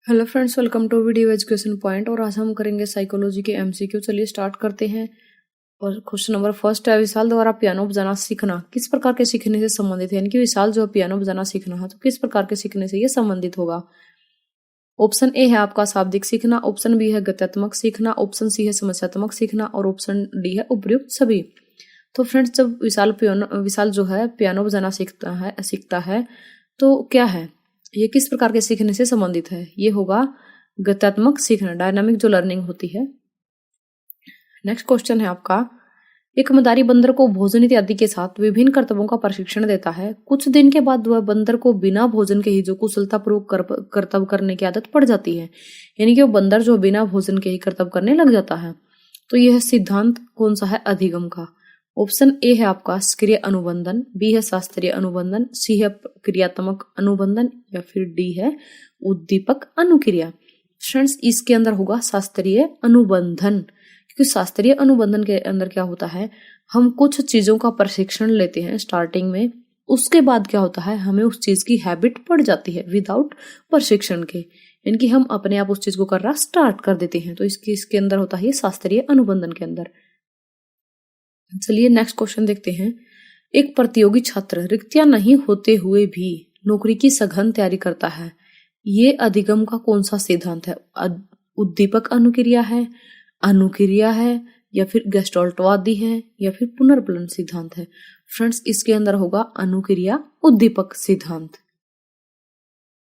Hello friends, welcome to video education point. और आज हम करेंगे साइकोलॉजी के एमसीक्यू। चलिए स्टार्ट करते हैं। और क्वेश्चन नंबर फर्स्ट है, विशाल द्वारा पियानो बजाना सीखना किस प्रकार के सीखने से संबंधित है। यानी कि विशाल जो पियानो बजाना सीखना है तो किस प्रकार के सीखने से ये संबंधित होगा। ऑप्शन ए है आपका शाब्दिक सीखना, ऑप्शन बी है गत्यात्मक सीखना, ऑप्शन सी है समस्यात्मक सीखना और ऑप्शन डी है उपयुक्त सभी। तो फ्रेंड्स, जब विशाल जो है पियानो बजाना सीखता है तो क्या है, ये किस प्रकार के सीखने से संबंधित है। ये होगा गत्यात्मक सीखना, डायनामिक जो लर्निंग होती है। नेक्स्ट क्वेश्चन है आपका, एक मदारी बंदर को भोजन इत्यादि के साथ विभिन्न कर्तव्यों का प्रशिक्षण देता है। कुछ दिन के बाद वह बंदर को बिना भोजन के ही जो कुशलतापूर्वक कर्तव्य करने की आदत पड़ जाती है। यानी कि वो बंदर जो बिना भोजन के ही कर्तव्य करने लग जाता है। तो यह सिद्धांत कौन सा है अधिगम का। ऑप्शन ए है आपका सक्रिय अनुबंधन, बी है शास्त्रीय अनुबंधन, सी है क्रियात्मक अनुबंधन या फिर डी है उद्दीपक अनुक्रिया। फ्रेंड्स, इसके अंदर होगा शास्त्रीय अनुबंधन, क्योंकि शास्त्रीय अनुबंधन के अंदर क्या होता है, हम कुछ चीजों का प्रशिक्षण लेते हैं स्टार्टिंग में, उसके बाद क्या होता है हमें उस चीज की हैबिट पड़ जाती है विदाउट प्रशिक्षण के। यानी कि हम अपने आप उस चीज को करना स्टार्ट कर देते हैं। तो इसके अंदर होता है शास्त्रीय अनुबंधन के अंदर। चलिए नेक्स्ट क्वेश्चन देखते हैं। एक प्रतियोगी छात्र रिक्तियां नहीं होते हुए भी नौकरी की सघन तैयारी करता है। ये अधिगम का कौन सा सिद्धांत है। उद्दीपक अनुक्रिया है या फिर गेस्टाल्टवादी है या फिर पुनर्पलन सिद्धांत है। फ्रेंड्स, इसके अंदर होगा अनुक्रिया उद्दीपक सिद्धांत।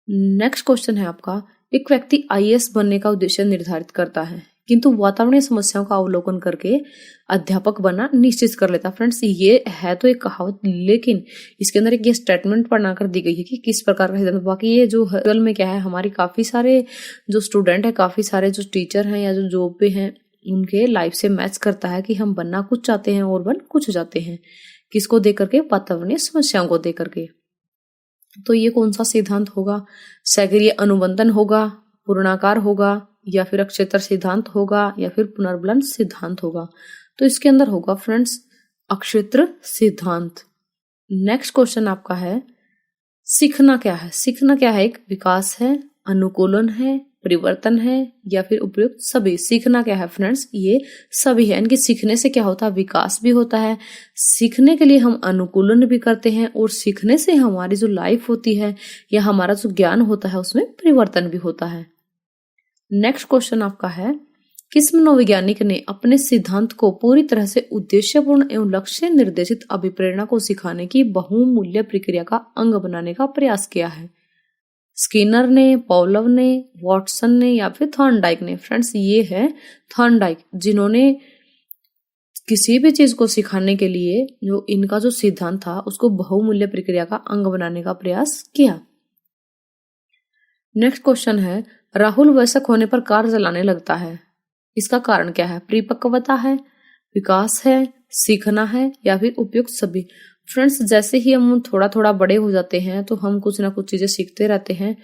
नेक्स्ट क्वेश्चन है आपका, एक व्यक्ति आईएएस बनने का उद्देश्य निर्धारित करता है किंतु वातावरणीय समस्याओं का अवलोकन करके अध्यापक बनना निश्चित कर लेता। फ्रेंड्स, ये है तो एक कहावत, लेकिन इसके अंदर एक ये स्टेटमेंट बना कर दी गई है कि किस प्रकार का सिद्धांत। बाकी ये जो रियल में क्या है, हमारी काफी सारे जो स्टूडेंट है, काफी सारे जो टीचर हैं या जो जॉब पे हैं, उनके लाइफ से मैच करता है कि हम बनना कुछ चाहते हैं और बन कुछ जाते हैं। किसको दे करके, वातावरणीय समस्याओं को दे करके। तो ये कौन सा सिद्धांत होगा, सक्रिय अनुबंधन होगा, पूर्णाकार होगा या फिर अक्षेत्र सिद्धांत होगा या फिर पुनर्बलन सिद्धांत होगा। तो इसके अंदर होगा फ्रेंड्स अक्षेत्र सिद्धांत। नेक्स्ट क्वेश्चन आपका है, सीखना क्या है। सीखना क्या है, एक विकास है, अनुकूलन है, परिवर्तन है या फिर उपयुक्त सभी। सीखना क्या है फ्रेंड्स, ये सभी है। यानी कि सीखने से क्या होता है, विकास भी होता है, सीखने के लिए हम अनुकूलन भी करते हैं और सीखने से हमारी जो लाइफ होती है या हमारा जो ज्ञान होता है उसमें परिवर्तन भी होता है। नेक्स्ट क्वेश्चन आपका है, किस मनोवैज्ञानिक ने अपने सिद्धांत को पूरी तरह से उद्देश्यपूर्ण एवं लक्ष्य निर्देशित अभिप्रेरणा को सिखाने की बहुमूल्य प्रक्रिया का अंग बनाने का प्रयास किया है। स्किनर ने, पॉवलोव ने, वॉटसन ने या फिर थॉर्नडाइक ने। फ्रेंड्स, ये है थॉर्नडाइक, जिन्होंने किसी भी चीज को सिखाने के लिए जो इनका जो सिद्धांत था उसको बहुमूल्य प्रक्रिया का अंग बनाने का प्रयास किया। नेक्स्ट क्वेश्चन है, राहुल वयस्क होने पर कार चलाने लगता है। इसका कारण क्या है, परिपक्वता है, विकास है, सीखना है या फिर उपयुक्त सभी। फ्रेंड्स, जैसे ही हम थोड़ा थोड़ा बड़े हो जाते हैं तो हम कुछ ना कुछ चीजें सीखते रहते हैं।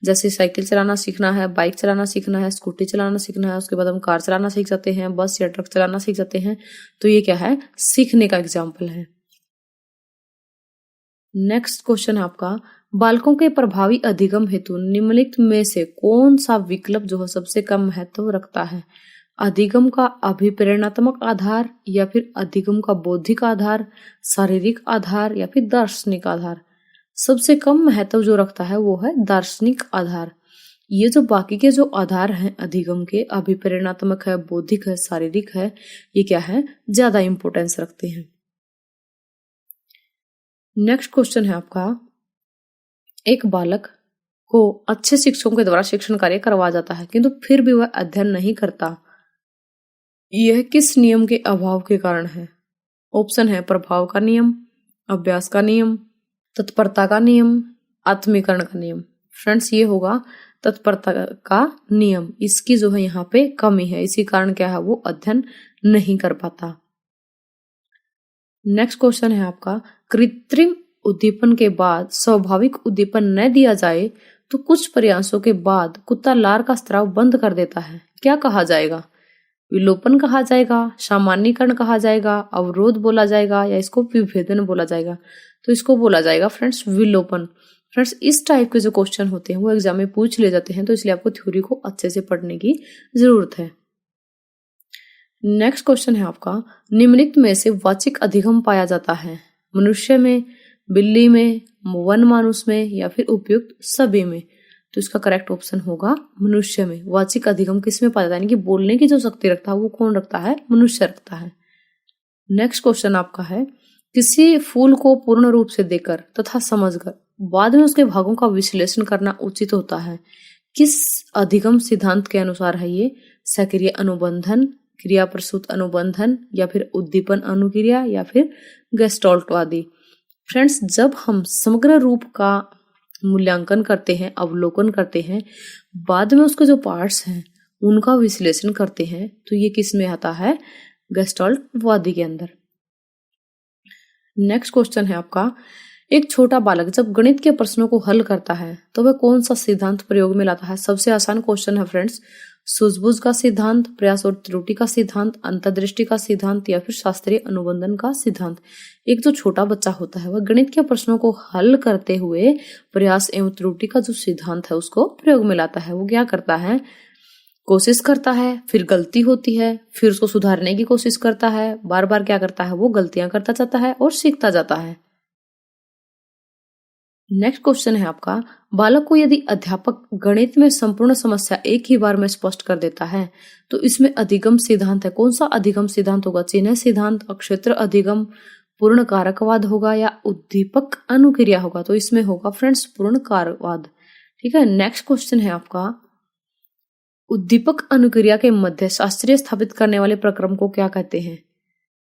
जैसे साइकिल चलाना सीखना है, बाइक चलाना सीखना है, स्कूटी चलाना सीखना है, उसके बाद हम कार चलाना सीख जाते हैं, बस या ट्रक चलाना सीख जाते हैं। तो ये क्या है, सीखने का एग्जाम्पल है। नेक्स्ट क्वेश्चन है आपका, बालकों के प्रभावी अधिगम हेतु निम्नलिखित में से कौन सा विकल्प जो है सबसे कम महत्व रखता है। अधिगम का अभिप्रेरणात्मक आधार या फिर अधिगम का बौद्धिक आधार, शारीरिक आधार या फिर दार्शनिक आधार। सबसे कम महत्व जो रखता है वो है दार्शनिक आधार। ये जो बाकी के जो आधार हैं अधिगम के, अभिप्रेरणात्मक है, बौद्धिक है, शारीरिक है, ये क्या है, ज्यादा इंपोर्टेंस रखते हैं। नेक्स्ट क्वेश्चन है आपका, एक बालक को अच्छे शिक्षकों के द्वारा शिक्षण कार्य करवाया जाता है किंतु फिर भी वह अध्ययन नहीं करता। यह किस नियम के अभाव के कारण है। ऑप्शन है प्रभाव का नियम, अभ्यास का नियम, तत्परता का नियम, आत्मीकरण का नियम। फ्रेंड्स, ये होगा तत्परता का नियम। इसकी जो है यहाँ पे कमी है, इसी कारण क्या है, वो अध्ययन नहीं कर पाता। नेक्स्ट क्वेश्चन है आपका, कृत्रिम उद्दीपन के बाद स्वाभाविक उद्दीपन न दिया जाए तो कुछ प्रयासों के बाद कुत्ता लार का स्राव बंद कर देता है। क्या कहा जाएगा, विलोपन कहा जाएगा, सामान्यीकरण कहा जाएगा, अवरोध बोला जाएगा या इसको विभेदन बोला जाएगा। तो इसको बोला जाएगा फ्रेंड्स विलोपन। फ्रेंड्स इस टाइप के जो क्वेश्चन होते हैं वो एग्जाम में पूछ ले जाते हैं, तो इसलिए आपको थ्योरी को अच्छे से पढ़ने की जरूरत है। नेक्स्ट क्वेश्चन है आपका, निम्नलिखित में से वाचिक अधिगम पाया जाता है? मनुष्य में, बिल्ली में, वन मानुष में या फिर उपयुक्त सभी में? तो इसका करेक्ट ऑप्शन होगा मनुष्य में। वाचिक अधिगम किस में पाया जाता है, यानी कि बोलने की जो शक्ति रखता है वो कौन रखता है? मनुष्य रखता है। नेक्स्ट क्वेश्चन आपका है, किसी फूल को पूर्ण रूप से देखकर तथा समझकर बाद में उसके भागों का विश्लेषण करना उचित होता है? किस अधिगम सिद्धांत के अनुसार है ये? सक्रिय अनुबंधन, क्रिया प्रसूत अनुबंधन या फिर उद्दीपन अनुक्रिया या फिर गेस्टाल्टवादी? फ्रेंड्स जब हम समग्र रूप का मूल्यांकन करते हैं, अवलोकन करते हैं, बाद में उसके जो पार्ट्स हैं उनका विश्लेषण करते हैं, तो ये किस में आता है? गेस्टाल्टवादी के अंदर। नेक्स्ट क्वेश्चन है आपका, एक छोटा बालक जब गणित के प्रश्नों को हल करता है तो वह कौन सा सिद्धांत प्रयोग में लाता है? सबसे आसान क्वेश्चन है फ्रेंड्स। सूझबूझ का सिद्धांत, प्रयास और त्रुटि का सिद्धांत, अंतर्दृष्टि का सिद्धांत या फिर शास्त्रीय अनुबंधन का सिद्धांत? एक जो छोटा बच्चा होता है वह गणित के प्रश्नों को हल करते हुए प्रयास एवं त्रुटि का जो सिद्धांत है उसको प्रयोग में लाता है। वो क्या करता है? कोशिश करता है, फिर गलती होती है, फिर उसको सुधारने की कोशिश करता है, बार बार क्या करता है? वो गलतियां करता जाता है और सीखता जाता है। नेक्स्ट क्वेश्चन है आपका, बालक को यदि अध्यापक गणित में संपूर्ण समस्या एक ही बार में स्पष्ट कर देता है तो इसमें अधिगम सिद्धांत है। कौन सा अधिगम सिद्धांत होगा? चिन्ह सिद्धांत, अक्षेत्र अधिगम, पूर्ण कारकवाद होगा या उद्दीपक अनुक्रिया होगा? तो इसमें होगा फ्रेंड्स पूर्ण कारकवाद। ठीक है। नेक्स्ट क्वेश्चन है आपका, उद्दीपक अनुक्रिया के मध्य शास्त्रीय स्थापित करने वाले प्रक्रम को क्या कहते हैं?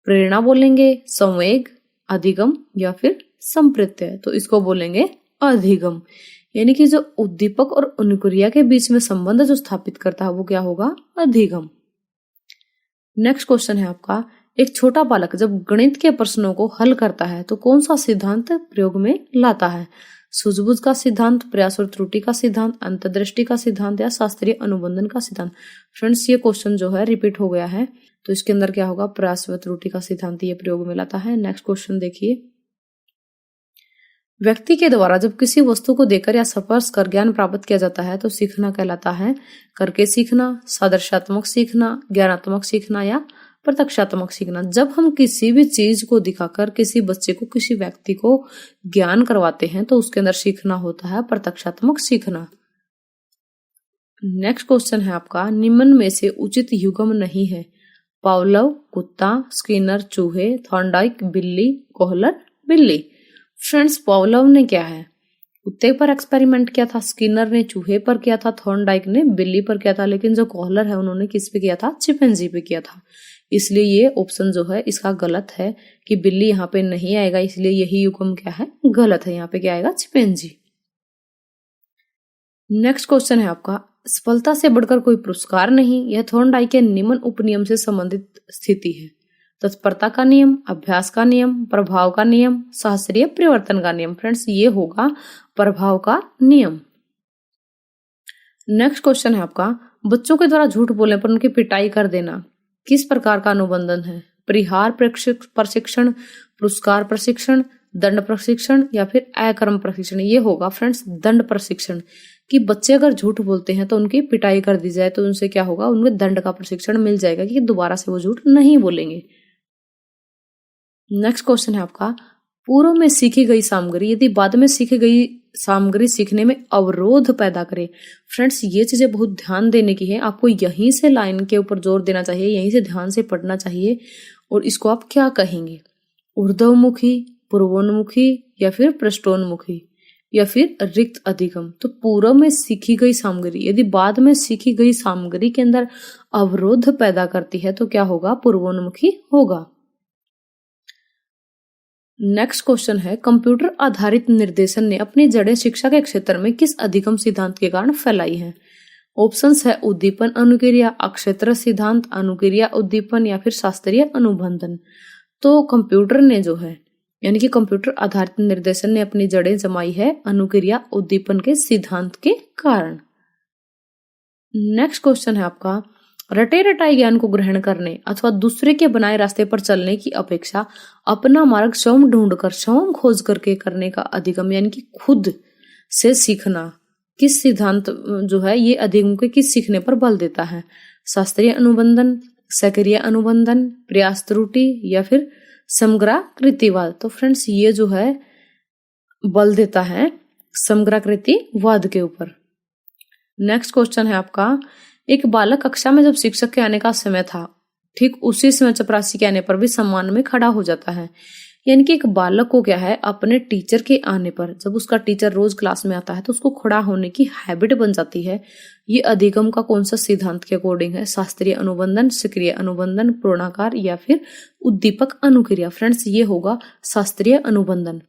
प्रेरणा बोलेंगे, संवेग, अधिगम या फिर संप्रत्यय? तो इसको बोलेंगे अधिगम। यानी कि जो उद्दीपक और अनुक्रिया के बीच में संबंध जो स्थापित करता है वो क्या होगा? अधिगम। नेक्स्ट क्वेश्चन है आपका, एक छोटा बालक जब गणित के प्रश्नों को हल करता है तो कौन सा सिद्धांत प्रयोग में लाता है? सूझबूझ का सिद्धांत, प्रयास और त्रुटि का सिद्धांत, अंतर्दृष्टि का सिद्धांत या शास्त्रीय अनुबंधन का सिद्धांत? फ्रेंड्स ये क्वेश्चन जो है रिपीट हो गया है, तो इसके अंदर क्या होगा? प्रयास व त्रुटि का सिद्धांत ये प्रयोग में लाता है। नेक्स्ट क्वेश्चन देखिए, व्यक्ति के द्वारा जब किसी वस्तु को देखकर या स्पर्श कर ज्ञान प्राप्त किया जाता है तो सीखना कहलाता है? करके सीखना, सादृश्यात्मक सीखना, ज्ञानात्मक सीखना या प्रत्यक्षात्मक सीखना? जब हम किसी भी चीज को दिखाकर किसी बच्चे को, किसी व्यक्ति को ज्ञान करवाते हैं तो उसके अंदर सीखना होता है प्रत्यक्षात्मक सीखना। नेक्स्ट क्वेश्चन है आपका, निम्न में से उचित युग्म नहीं है? पावलोव कुत्ता, स्किनर चूहे, थॉर्नडाइक बिल्ली, कोहलर बिल्ली? फ्रेंड्स पावलोव ने क्या है? कुत्ते पर एक्सपेरिमेंट किया था, स्किनर ने चूहे पर किया था, थॉर्नडाइक ने बिल्ली पर किया था, लेकिन जो कोहलर है उन्होंने किस पे किया था? चिंपैंजी पे किया था। इसलिए ये ऑप्शन जो है इसका गलत है कि बिल्ली यहाँ पे नहीं आएगा, इसलिए यही युग्म क्या है? गलत है। यहाँ पे क्या आएगा? चिंपैंजी। नेक्स्ट क्वेश्चन है आपका, सफलता से बढ़कर कोई पुरस्कार नहीं, यह थॉर्नडाइक के निम्न उपनियम से संबंधित स्थिति है? तत्परता का नियम, अभ्यास का नियम, प्रभाव का नियम, शास्त्रीय परिवर्तन का नियम? फ्रेंड्स ये होगा प्रभाव का नियम। नेक्स्ट क्वेश्चन है आपका, बच्चों के द्वारा झूठ बोलने पर उनकी पिटाई कर देना किस प्रकार का अनुबंधन है? परिहार प्रशिक्षण, पुरस्कार प्रशिक्षण, दंड प्रशिक्षण या फिर अकर्म प्रशिक्षण? ये होगा फ्रेंड्स दंड प्रशिक्षण, कि बच्चे अगर झूठ बोलते हैं तो उनकी पिटाई कर दी जाए तो उनसे क्या होगा? उनके दंड का प्रशिक्षण मिल जाएगा कि दोबारा से वो झूठ नहीं बोलेंगे। नेक्स्ट क्वेश्चन है आपका, पूर्व में सीखी गई सामग्री यदि बाद में सीखी गई सामग्री सीखने में अवरोध पैदा करे? फ्रेंड्स ये चीजें बहुत ध्यान देने की है, आपको यहीं से लाइन के ऊपर जोर देना चाहिए, यहीं से ध्यान से पढ़ना चाहिए। और इसको आप क्या कहेंगे? ऊर्ध्वमुखी, पूर्वोन्मुखी या फिर पृष्ठोन्मुखी या फिर रिक्त अधिगम? तो पूर्व में सीखी गई सामग्री यदि बाद में सीखी गई सामग्री के अंदर अवरोध पैदा करती है तो क्या होगा? पूर्वोन्मुखी होगा। नेक्स्ट क्वेश्चन है, कंप्यूटर आधारित निर्देशन ने अपनी जड़ें शिक्षा के क्षेत्र में किस अधिगम सिद्धांत के कारण फैलाई हैं? ऑप्शंस है उद्दीपन अनुक्रिया, अक्षेत्र सिद्धांत, अनुक्रिया उद्दीपन या फिर शास्त्रीय अनुबंधन। तो कंप्यूटर ने जो है यानी कि कंप्यूटर आधारित निर्देशन ने अपनी जड़ें जमाई है अनुक्रिया उद्दीपन के सिद्धांत के कारण। नेक्स्ट क्वेश्चन है आपका, रटे रटाई ज्ञान को ग्रहण करने अथवा दूसरे के बनाए रास्ते पर चलने की अपेक्षा अपना मार्ग स्वयं ढूंढकर, स्वयं खोज करके करने का अधिगम यानी कि खुद से सीखना किस सिद्धांत जो है ये अधिगम के किस सीखने पर बल देता है? शास्त्रीय अनुबंधन, सक्रिय अनुबंधन, प्रयास त्रुटि या फिर समग्राकृतिवाद। तो फ्रेंड्स ये जो है बल देता है समग्राकृतिवाद के ऊपर। नेक्स्ट क्वेश्चन है आपका, एक बालक कक्षा में जब शिक्षक के आने का समय था, ठीक उसी समय चपरासी के आने पर भी सम्मान में खड़ा हो जाता है। यानी कि एक बालक को क्या है, अपने टीचर के आने पर, जब उसका टीचर रोज क्लास में आता है तो उसको खड़ा होने की हैबिट बन जाती है। ये अधिगम का कौन सा सिद्धांत के अकॉर्डिंग है? शास्त्रीय अनुबंधन, सक्रिय अनुबंधन, पूर्णाकार या फिर उद्दीपक अनुक्रिया। फ्रेंड्स ये होगा शास्त्रीय अनुबंधन।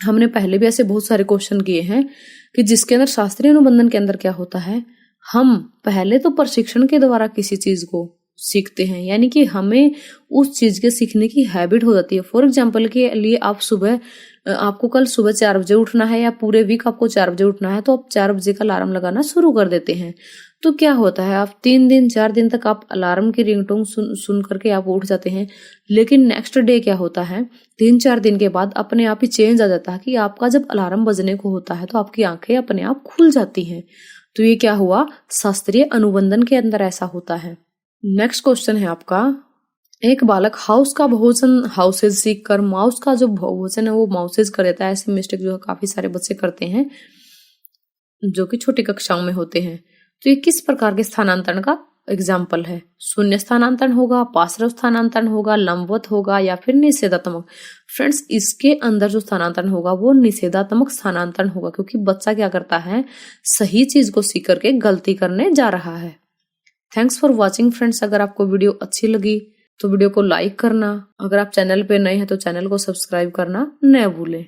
हमने पहले भी ऐसे बहुत सारे क्वेश्चन किए हैं कि जिसके अंदर शास्त्रीय अनुबंधन के अंदर क्या होता है, हम पहले तो प्रशिक्षण के द्वारा किसी चीज को सीखते हैं, यानी कि हमें उस चीज के सीखने की हैबिट हो जाती है। फॉर एग्जाम्पल के लिए आपको कल सुबह 4 बजे उठना है या पूरे वीक आपको 4 बजे उठना है, तो आप 4 बजे का अलार्म लगाना शुरू कर देते हैं। तो क्या होता है, आप 3 दिन 4 दिन तक आप अलार्म की रिंगटोन सुन करके आप उठ जाते हैं, लेकिन नेक्स्ट डे क्या होता है, 3-4 दिन के बाद अपने आप ही चेंज आ जाता है कि आपका जब अलार्म बजने को होता है तो आपकी आंखें अपने आप खुल जाती हैं। तो ये क्या हुआ, शास्त्रीय अनुबंधन के अंदर ऐसा होता है। नेक्स्ट क्वेश्चन है आपका, एक बालक हाउस का भोजन हाउसेज सीख कर माउस का जो भोजन है वो माउसेज कर देता है। ऐसे मिस्टेक जो है काफी सारे बच्चे करते हैं जो कि छोटी कक्षाओं में होते हैं। तो ये किस प्रकार के स्थानांतरण का एग्जाम्पल है? शून्य स्थानांतरण होगा, पार्श्व स्थानांतरण होगा, लंबवत होगा या फिर निषेधात्मक। फ्रेंड्स इसके अंदर जो स्थानांतरण होगा वो निषेधात्मक स्थानांतरण होगा, क्योंकि बच्चा क्या करता है, सही चीज को सीख करके गलती करने जा रहा है। Thanks for watching friends. अगर आपको वीडियो अच्छी लगी तो वीडियो को लाइक करना, अगर आप चैनल पे नए हैं तो चैनल को सब्सक्राइब करना न भूलें।